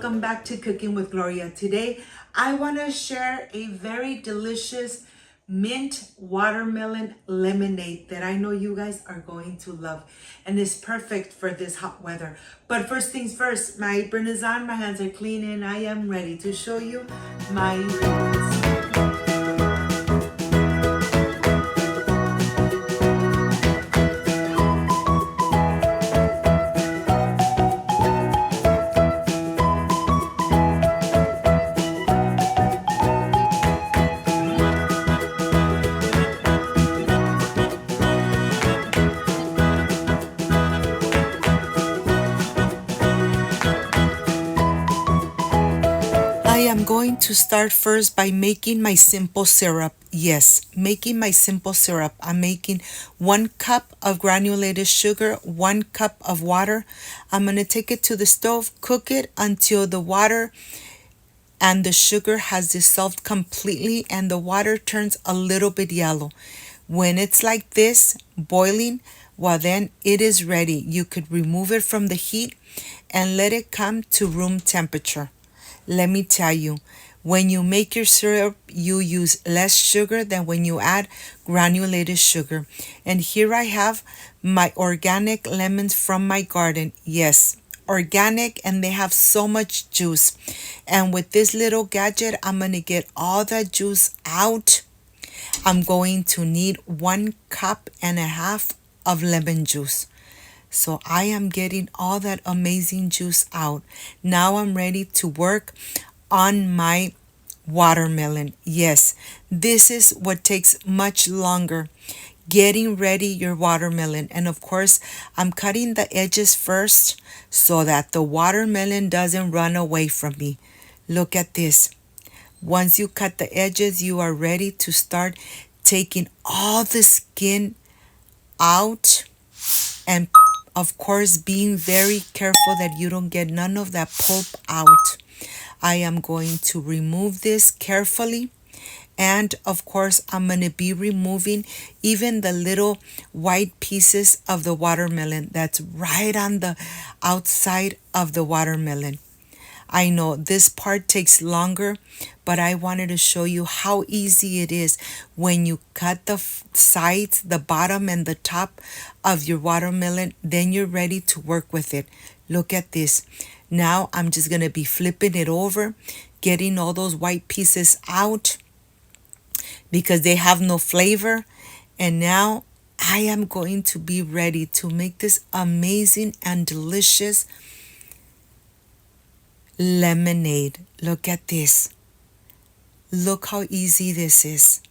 welcome back to Cooking with Gloria. Today I want to share a very delicious mint watermelon lemonade that I know you guys are going to love and is perfect for this hot weather. But first things first, my apron is on, my hands are clean, and I am ready to show you my ingredients. I am going to start first by making my simple syrup. Yes, making my simple syrup. I'm making 1 cup of granulated sugar, 1 cup of water. I'm going to take it to the stove, cook it until the water and the sugar has dissolved completely and the water turns a little bit yellow. When it's like this, boiling, well then it is ready. You could remove it from the heat and let it come to room temperature. Let me tell you, when you make your syrup, you use less sugar than when you add granulated sugar. And here I have my organic lemons from my garden. Yes, organic, and they have so much juice. And with this little gadget, I'm going to get all that juice out. I'm going to need 1.5 cups of lemon juice. So I am getting all that amazing juice out. Now I'm ready to work on my watermelon. Yes, this is what takes much longer. Getting ready your watermelon. And of course, I'm cutting the edges first so that the watermelon doesn't run away from me. Look at this. Once you cut the edges, you are ready to start taking all the skin out, and of course being very careful that you don't get none of that pulp out. I am going to remove this carefully, and of course I'm going to be removing even the little white pieces of the watermelon that's right on the outside of the watermelon. I know this part takes longer, but I wanted to show you how easy it is when you cut the sides, the bottom and the top of your watermelon, then you're ready to work with it. Look at this. Now I'm just going to be flipping it over, getting all those white pieces out because they have no flavor. And now I am going to be ready to make this amazing and delicious lemonade. Look at this. Look how easy this is.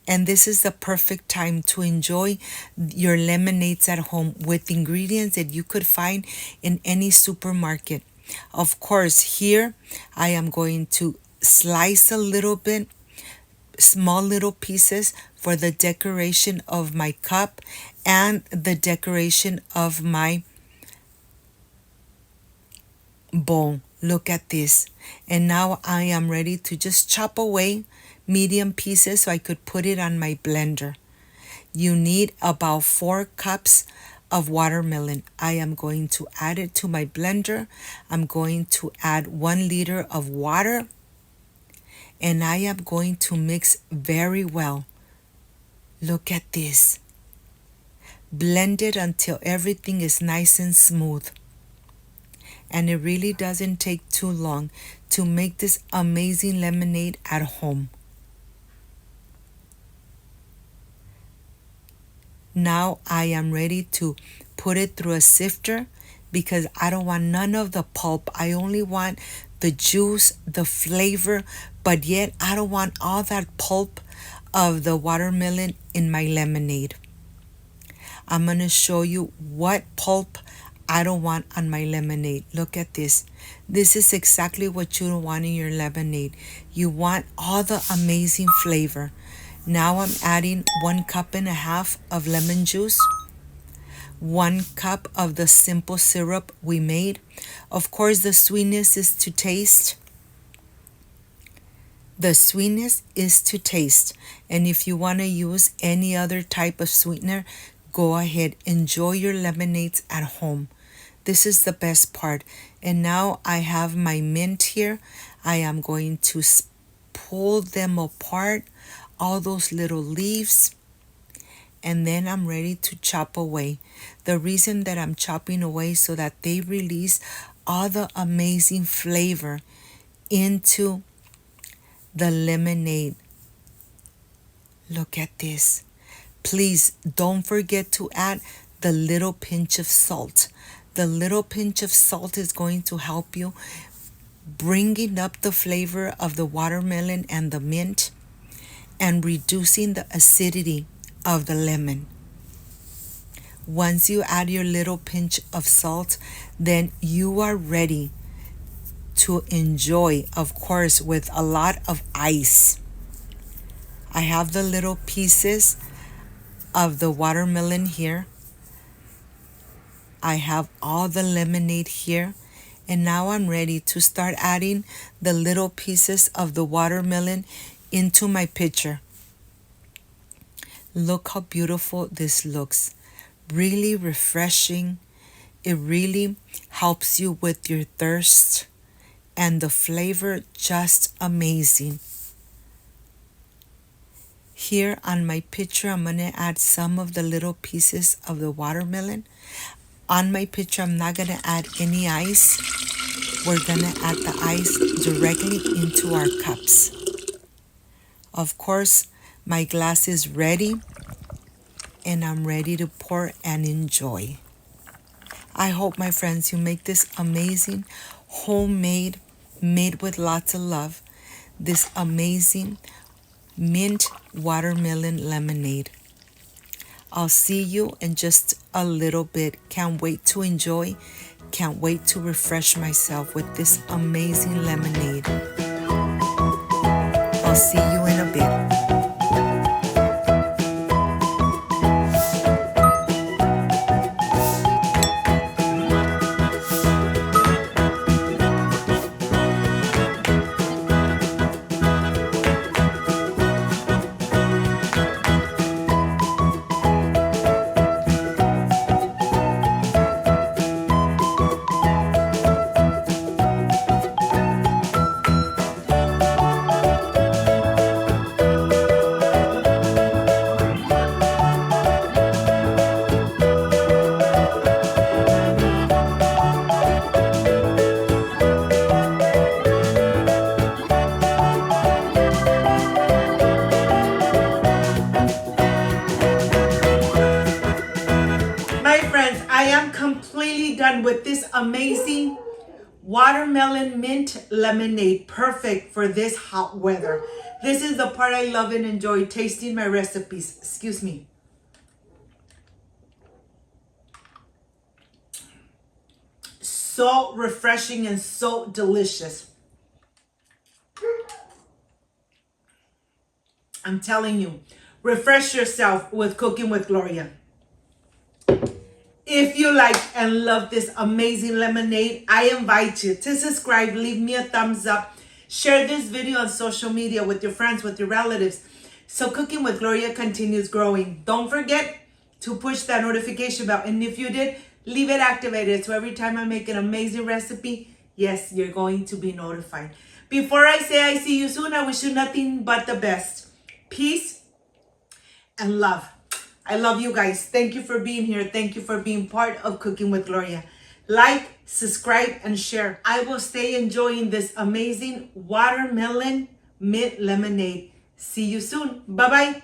And this is the perfect time to enjoy your lemonades at home with ingredients that you could find in any supermarket. Of course, here I am going to slice a little bit, small little pieces for the decoration of my cup and the decoration of my bowl. Look at this. And now I am ready to just chop away medium pieces so I could put it on my blender. You need about 4 cups of watermelon. I am going to add it to my blender. I'm going to add 1 liter of water, and I am going to mix very well. Look at this. Blend it until everything is nice and smooth. And it really doesn't take too long to make this amazing lemonade at home. Now I am ready to put it through a sifter because I don't want none of the pulp. I only want the juice, the flavor, but yet I don't want all that pulp of the watermelon in my lemonade. I'm going to show you what pulp I don't want on my lemonade. Look at this. This is exactly what you don't want in your lemonade. You want all the amazing flavor. Now I'm adding 1.5 cups of lemon juice, 1 cup of the simple syrup we made. Of course, the sweetness is to taste. The sweetness is to taste. And if you want to use any other type of sweetener, go ahead. Enjoy your lemonades at home. This is the best part. And now I have my mint here. I am going to pull them apart, all those little leaves, and then I'm ready to chop away. The reason that I'm chopping away so that they release all the amazing flavor into the lemonade. Look at this. Please don't forget to add the little pinch of salt. The little pinch of salt is going to help you bringing up the flavor of the watermelon and the mint and reducing the acidity of the lemon. Once you add your little pinch of salt, then you are ready to enjoy, of course, with a lot of ice. I have the little pieces of the watermelon here. I have all the lemonade here. And now I'm ready to start adding the little pieces of the watermelon into my pitcher. Look how beautiful this looks. Really refreshing. It really helps you with your thirst. And the flavor just amazing. Here on my pitcher, I'm going to add some of the little pieces of the watermelon. On my pitcher, I'm not going to add any ice. We're going to add the ice directly into our cups. Of course, my glass is ready, and I'm ready to pour and enjoy. I hope, my friends, you make this amazing, homemade, made with lots of love, this amazing mint watermelon lemonade. I'll see you in just a little bit. Can't wait to enjoy. Can't wait to refresh myself with this amazing lemonade. I'll see you in a bit. I am completely done with this amazing watermelon mint lemonade, perfect for this hot weather. This is the part I love and enjoy, tasting my recipes. Excuse me. So refreshing and so delicious. I'm telling you, refresh yourself with Cooking with Gloria. If you like and love this amazing lemonade, I invite you to subscribe, leave me a thumbs up, share this video on social media with your friends, with your relatives, so Cooking with Gloria continues growing. Don't forget to push that notification bell, and if you did, leave it activated so every time I make an amazing recipe, yes, you're going to be notified. Before I say I see you soon, I wish you nothing but the best. Peace and love. I love you guys. Thank you for being here. Thank you for being part of Cooking with Gloria. Like, subscribe, and share. I will stay enjoying this amazing watermelon mint lemonade. See you soon. Bye-bye.